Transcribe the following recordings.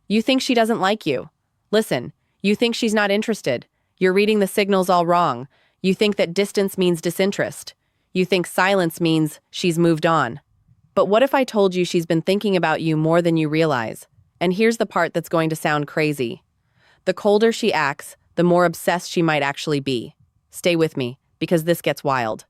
You think she doesn't like you. Listen, you think she's not interested. You're reading the signals all wrong. You think that distance means disinterest. You think silence means she's moved on. But what if I told you she's been thinking about you more than you realize? And here's the part that's going to sound crazy. The colder she acts, the more obsessed she might actually be. Stay with me, because this gets wild.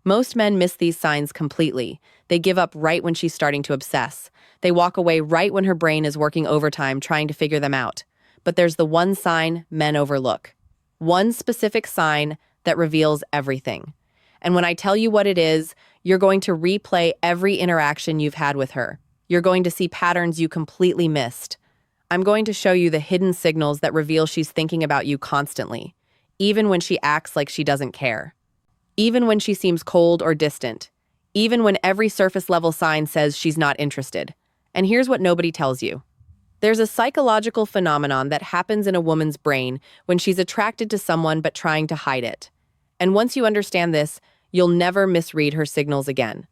Most men miss these signs completely. They give up right when she's starting to obsess. They walk away right when her brain is working overtime trying to figure them out. But there's the one sign men overlook. One specific sign that reveals everything. And when I tell you what it is, you're going to replay every interaction you've had with her. You're going to see patterns you completely missed. I'm going to show you the hidden signals that reveal she's thinking about you constantly, even when she acts like she doesn't care. Even when she seems cold or distant. Even when every surface level sign says she's not interested. And here's what nobody tells you. There's a psychological phenomenon that happens in a woman's brain when she's attracted to someone but trying to hide it. And once you understand this, you'll never misread her signals again.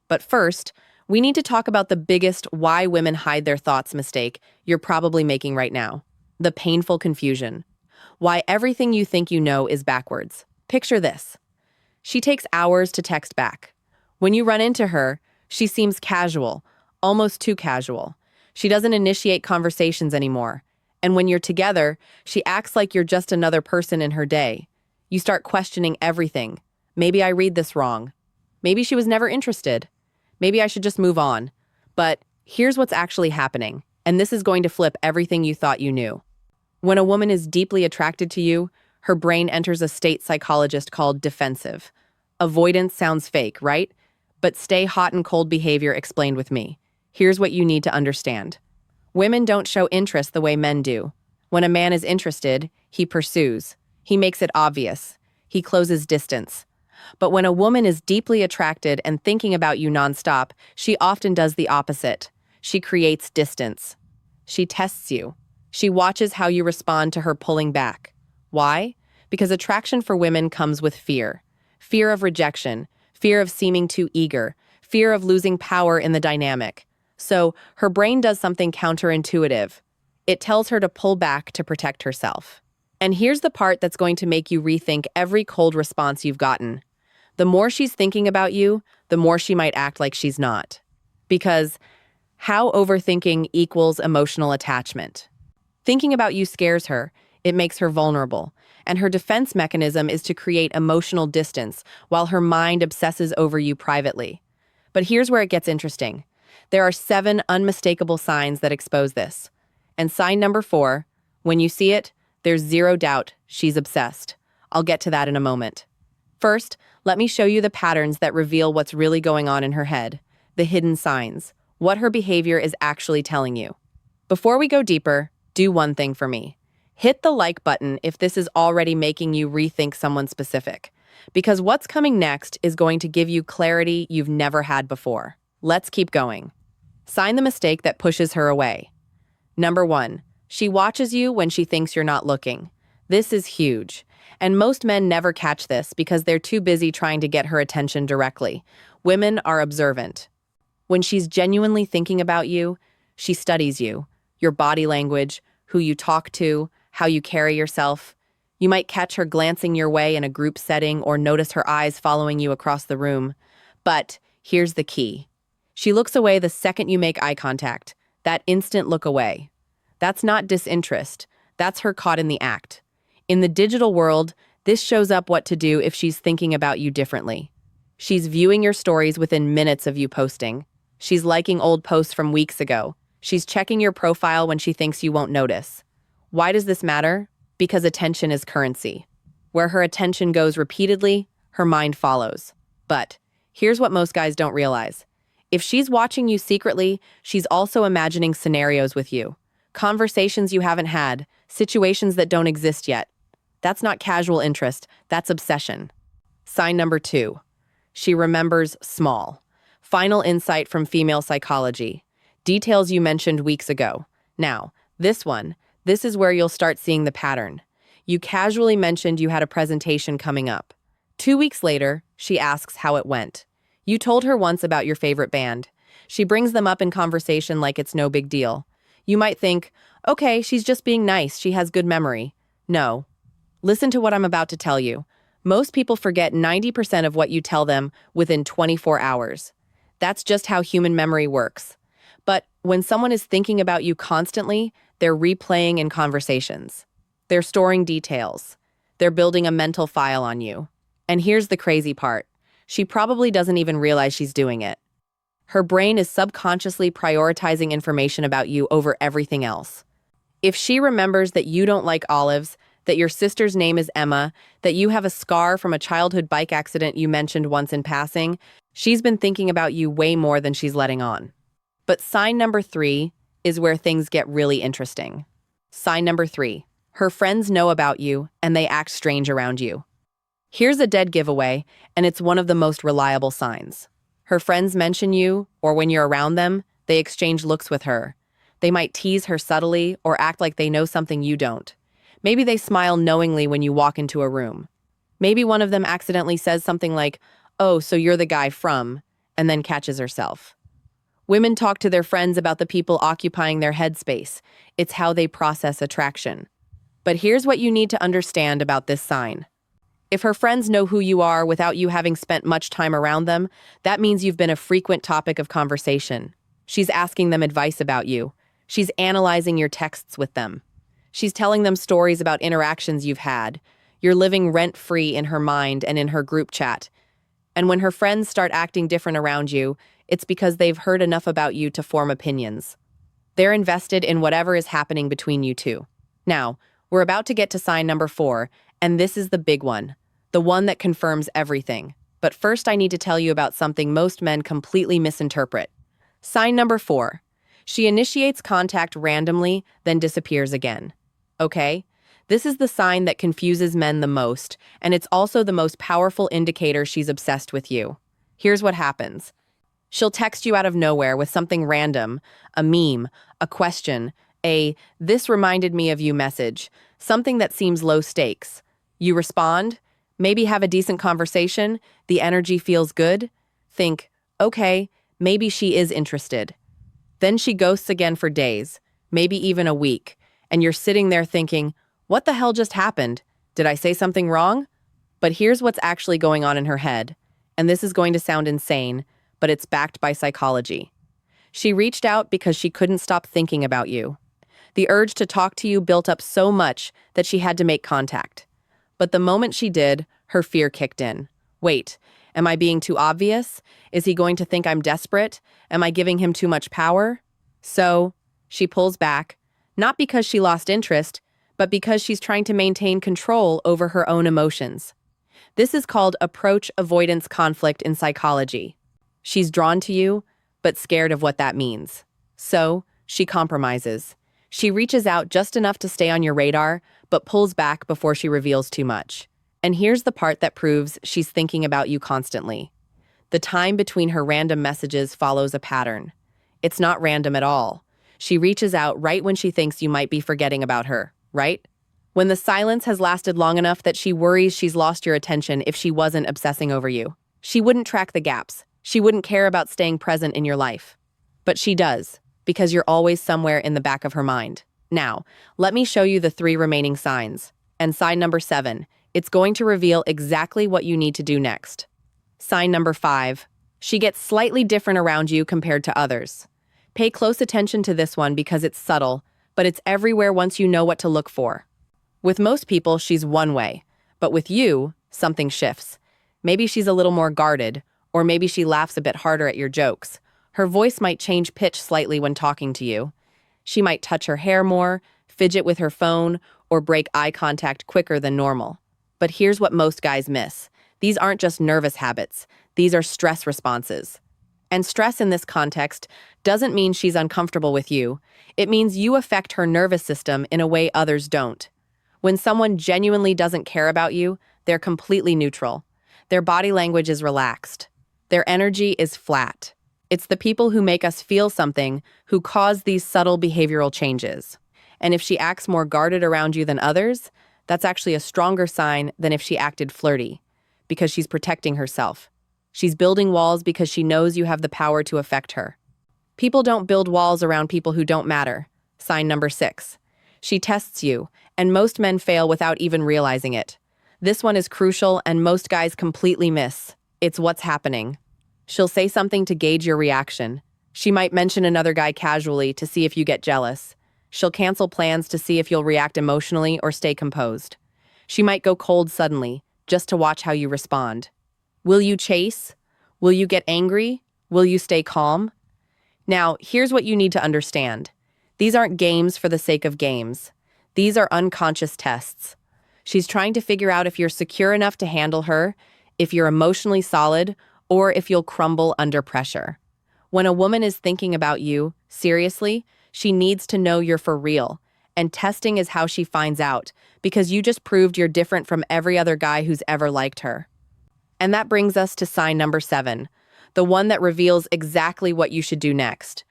But first, we need to talk about the biggest why women hide their thoughts mistake you're probably making right now. The painful confusion. Why everything you think you know is backwards. Picture this. She takes hours to text back. When you run into her, she seems casual, almost too casual. She doesn't initiate conversations anymore. And when you're together, she acts like you're just another person in her day. You start questioning everything. Maybe I read this wrong. Maybe she was never interested. Maybe I should just move on. But here's what's actually happening, and this is going to flip everything you thought you knew. When a woman is deeply attracted to you, her brain enters a state psychologist called defensive. Avoidance sounds fake, right? But stay hot and cold behavior explained with me. Here's what you need to understand. Women don't show interest the way men do. When a man is interested, he pursues. He makes it obvious. He closes distance. But when a woman is deeply attracted and thinking about you nonstop, she often does the opposite. She creates distance. She tests you. She watches how you respond to her pulling back. Why? Because attraction for women comes with fear. Fear of rejection, fear of seeming too eager, fear of losing power in the dynamic. So her brain does something counterintuitive. It tells her to pull back to protect herself. And here's the part that's going to make you rethink every cold response you've gotten. The more she's thinking about you, the more she might act like she's not. Because how overthinking equals emotional attachment. Thinking about you scares her. It makes her vulnerable. And her defense mechanism is to create emotional distance while her mind obsesses over you privately. But here's where it gets interesting. There are 7 unmistakable signs that expose this. And sign number 4, when you see it, there's zero doubt she's obsessed. I'll get to that in a moment. First, let me show you the patterns that reveal what's really going on in her head, the hidden signs, what her behavior is actually telling you. Before we go deeper, do one thing for me. Hit the like button if this is already making you rethink someone specific, because what's coming next is going to give you clarity you've never had before. Let's keep going. Sign the mistake that pushes her away. Number 1, she watches you when she thinks you're not looking. This is huge, and most men never catch this because they're too busy trying to get her attention directly. Women are observant. When she's genuinely thinking about you, she studies you, your body language, who you talk to, how you carry yourself. You might catch her glancing your way in a group setting or notice her eyes following you across the room. But here's the key. She looks away the second you make eye contact. That instant look away. That's not disinterest. That's her caught in the act. In the digital world, this shows up what to do if she's thinking about you differently. She's viewing your stories within minutes of you posting. She's liking old posts from weeks ago. She's checking your profile when she thinks you won't notice. Why does this matter? Because attention is currency. Where her attention goes repeatedly, her mind follows. But here's what most guys don't realize. If she's watching you secretly, she's also imagining scenarios with you. Conversations you haven't had, situations that don't exist yet. That's not casual interest, that's obsession. Sign number 2. She remembers small. Final insight from female psychology. Details you mentioned weeks ago. Now, this is where you'll start seeing the pattern. You casually mentioned you had a presentation coming up. 2 weeks later, she asks how it went. You told her once about your favorite band. She brings them up in conversation like it's no big deal. You might think, okay, she's just being nice, she has good memory. No. Listen to what I'm about to tell you. Most people forget 90% of what you tell them within 24 hours. That's just how human memory works. But when someone is thinking about you constantly, they're replaying in conversations. They're storing details. They're building a mental file on you. And here's the crazy part. She probably doesn't even realize she's doing it. Her brain is subconsciously prioritizing information about you over everything else. If she remembers that you don't like olives, that your sister's name is Emma, that you have a scar from a childhood bike accident you mentioned once in passing, she's been thinking about you way more than she's letting on. But sign number 3 is where things get really interesting. Sign number 3. Her friends know about you and they act strange around you. Here's a dead giveaway, and it's one of the most reliable signs. Her friends mention you, or when you're around them, they exchange looks with her. They might tease her subtly or act like they know something you don't. Maybe they smile knowingly when you walk into a room. Maybe one of them accidentally says something like, "Oh, so you're the guy from," and then catches herself. Women talk to their friends about the people occupying their headspace. It's how they process attraction. But here's what you need to understand about this sign. If her friends know who you are without you having spent much time around them, that means you've been a frequent topic of conversation. She's asking them advice about you. She's analyzing your texts with them. She's telling them stories about interactions you've had. You're living rent-free in her mind and in her group chat. And when her friends start acting different around you, it's because they've heard enough about you to form opinions. They're invested in whatever is happening between you two. Now, we're about to get to sign number 4, and this is the big one, the one that confirms everything. But first, I need to tell you about something most men completely misinterpret. Sign number 4. She initiates contact randomly, then disappears again. Okay? This is the sign that confuses men the most, and it's also the most powerful indicator she's obsessed with you. Here's what happens. She'll text you out of nowhere with something random, a meme, a question, a "this reminded me of you" message, something that seems low stakes. You respond, maybe have a decent conversation, the energy feels good. Think, okay, maybe she is interested. Then she ghosts again for days, maybe even a week, and you're sitting there thinking, what the hell just happened? Did I say something wrong? But here's what's actually going on in her head, and this is going to sound insane, but it's backed by psychology. She reached out because she couldn't stop thinking about you. The urge to talk to you built up so much that she had to make contact. But the moment she did, her fear kicked in. Wait, am I being too obvious? Is he going to think I'm desperate? Am I giving him too much power? So, she pulls back, not because she lost interest, but because she's trying to maintain control over her own emotions. This is called approach avoidance conflict in psychology. She's drawn to you, but scared of what that means. So, she compromises. She reaches out just enough to stay on your radar, but pulls back before she reveals too much. And here's the part that proves she's thinking about you constantly. The time between her random messages follows a pattern. It's not random at all. She reaches out right when she thinks you might be forgetting about her, right? When the silence has lasted long enough that she worries she's lost your attention if she wasn't obsessing over you. She wouldn't track the gaps. She wouldn't care about staying present in your life. But she does, because you're always somewhere in the back of her mind. Now, let me show you the 3 remaining signs. And sign number 7, it's going to reveal exactly what you need to do next. Sign number 5, she gets slightly different around you compared to others. Pay close attention to this one because it's subtle, but it's everywhere once you know what to look for. With most people, she's one way, but with you, something shifts. Maybe she's a little more guarded, or maybe she laughs a bit harder at your jokes. Her voice might change pitch slightly when talking to you. She might touch her hair more, fidget with her phone, or break eye contact quicker than normal. But here's what most guys miss. These aren't just nervous habits. These are stress responses. And stress in this context doesn't mean she's uncomfortable with you. It means you affect her nervous system in a way others don't. When someone genuinely doesn't care about you, they're completely neutral. Their body language is relaxed. Their energy is flat. It's the people who make us feel something who cause these subtle behavioral changes. And if she acts more guarded around you than others, that's actually a stronger sign than if she acted flirty, because she's protecting herself. She's building walls because she knows you have the power to affect her. People don't build walls around people who don't matter. Sign number 6. She tests you, and most men fail without even realizing it. This one is crucial and most guys completely miss. It's what's happening. She'll say something to gauge your reaction. She might mention another guy casually to see if you get jealous. She'll cancel plans to see if you'll react emotionally or stay composed. She might go cold suddenly, just to watch how you respond. Will you chase? Will you get angry? Will you stay calm? Now, here's what you need to understand. These aren't games for the sake of games. These are unconscious tests. She's trying to figure out if you're secure enough to handle her, if you're emotionally solid, or if you'll crumble under pressure. When a woman is thinking about you, seriously, she needs to know you're for real. And testing is how she finds out, because you just proved you're different from every other guy who's ever liked her. And that brings us to sign number 7, the one that reveals exactly what you should do next.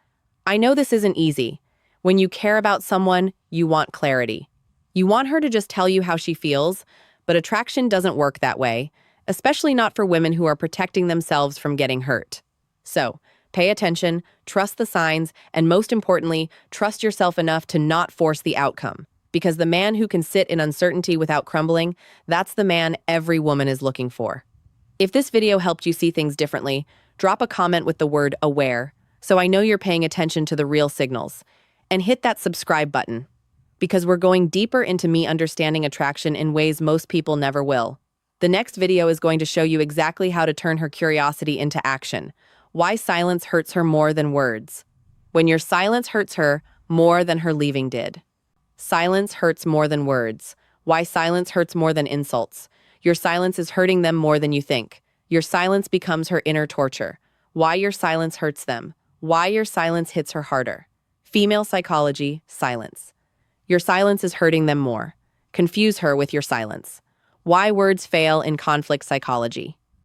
I know this isn't easy. When you care about someone, you want clarity. You want her to just tell you how she feels, but attraction doesn't work that way, especially not for women who are protecting themselves from getting hurt. So, pay attention, trust the signs, and most importantly, trust yourself enough to not force the outcome. Because the man who can sit in uncertainty without crumbling, that's the man every woman is looking for. If this video helped you see things differently, drop a comment with the word aware, so I know you're paying attention to the real signals. And hit that subscribe button, because we're going deeper into me understanding attraction in ways most people never will. The next video is going to show you exactly how to turn her curiosity into action. Why silence hurts her more than words. When your silence hurts her more than her leaving did. Silence hurts more than words. Why silence hurts more than insults. Your silence is hurting them more than you think. Your silence becomes her inner torture. Why your silence hurts them. Why your silence hits her harder. Female psychology, silence. Your silence is hurting them more. Confuse her with your silence. Why words fail in conflict psychology.